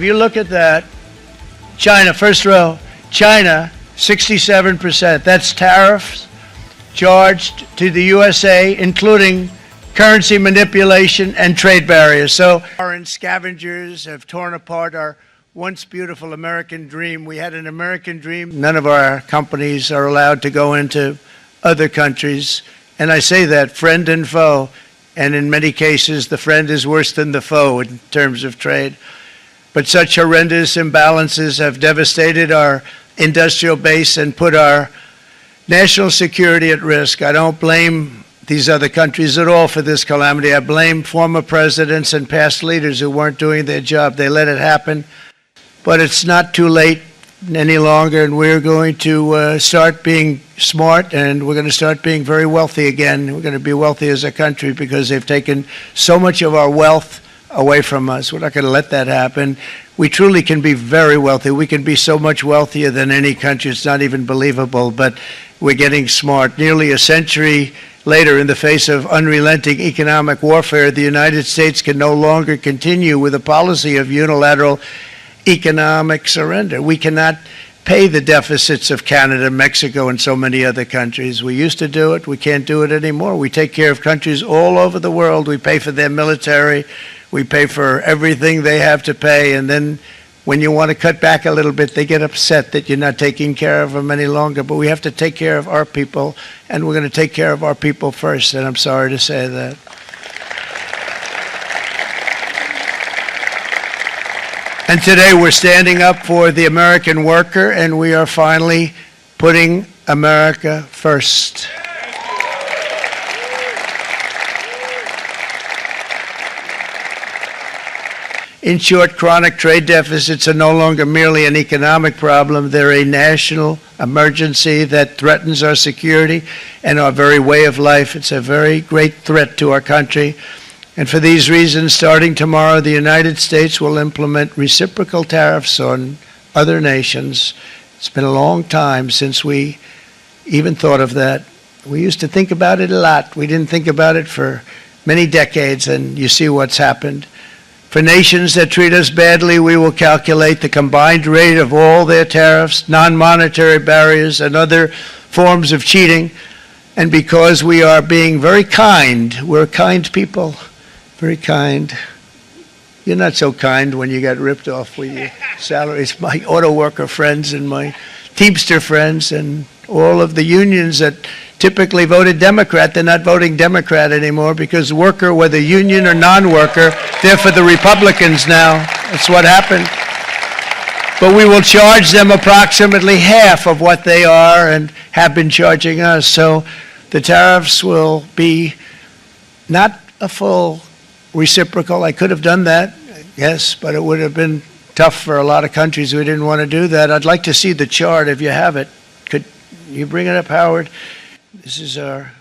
If you look at that, China, first row, China, 67%. That's tariffs charged to the USA, including currency manipulation and trade barriers. So foreign scavengers have torn apart our once beautiful American dream. We had an American dream. None of our companies are allowed to go into other countries. And I say that, friend and foe. And in many cases, the friend is worse than the foe in terms of trade. But such horrendous imbalances have devastated our industrial base and put our national security at risk. I don't blame these other countries at all for this calamity. I blame former presidents and past leaders who weren't doing their job. They let it happen. But it's not too late any longer, and we're going to start being smart, and we're going to start being very wealthy again. We're going to be wealthy as a country because they've taken so much of our wealth away from us. We're not going to let that happen. We truly can be very wealthy. We can be so much wealthier than any country. It's not even believable, but we're getting smart. Nearly a century later, in the face of unrelenting economic warfare, the United States can no longer continue with a policy of unilateral economic surrender. We cannot pay the deficits of Canada, Mexico, and so many other countries. We used to do it. We can't do it anymore. We take care of countries all over the world. We pay for their military. We pay for everything they have to pay. And then when you want to cut back a little bit, they get upset that you're not taking care of them any longer. But we have to take care of our people, and we're going to take care of our people first. And I'm sorry to say that. And today we're standing up for the American worker, and we are finally putting America first. In short, chronic trade deficits are no longer merely an economic problem. They're a national emergency that threatens our security and our very way of life. It's a very great threat to our country. And for these reasons, starting tomorrow, the United States will implement reciprocal tariffs on other nations. It's been a long time since we even thought of that. We used to think about it a lot. We didn't think about it for many decades, and you see what's happened. For nations that treat us badly, we will calculate the combined rate of all their tariffs, non-monetary barriers, and other forms of cheating. And because we are being very kind, we're kind people. Very kind. You're not so kind when you got ripped off with your salaries. My auto worker friends and my Teamster friends and all of the unions that typically voted Democrat, they're not voting Democrat anymore because worker, whether union or non-worker, they're for the Republicans now. That's what happened. But we will charge them approximately half of what they are and have been charging us. So the tariffs will be not a full reciprocal. I could have done that, yes, but it would have been tough for a lot of countries who didn't want to do that. I'd like to see the chart if you have it. Could you bring it up, Howard? This is our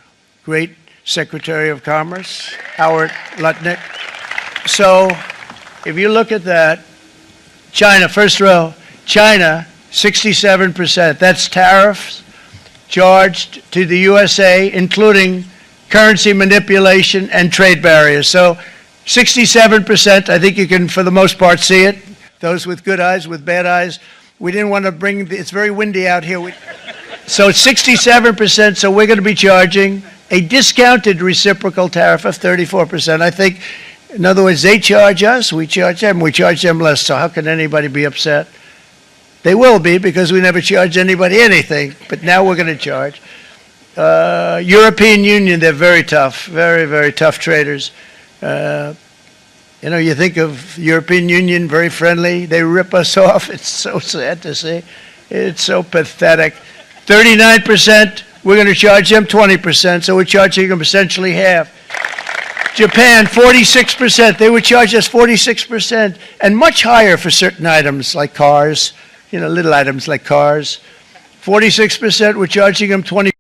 great Secretary of Commerce, Howard Lutnick. So if you look at that, China, first row, China, 67%. That's tariffs charged to the USA, including currency manipulation and trade barriers. So 67%, I think you can, for the most part, see it. Those with good eyes, with bad eyes. We didn't want to bring, it's very windy out here. So it's 67%, so we're going to be charging a discounted reciprocal tariff of 34%. I think, in other words, they charge us, we charge them less. So how can anybody be upset? They will be because we never charge anybody anything, but now we're going to charge. European Union, they're very tough, very, very tough traders. You know, you think of European Union, very friendly. They rip us off. It's so sad to see. It's so pathetic. 39%, we're going to charge them 20%, so we're charging them essentially half. Japan, 46%. They would charge us 46%, and much higher for certain items like cars, you know, little items like cars. 46%, we're charging them 20%.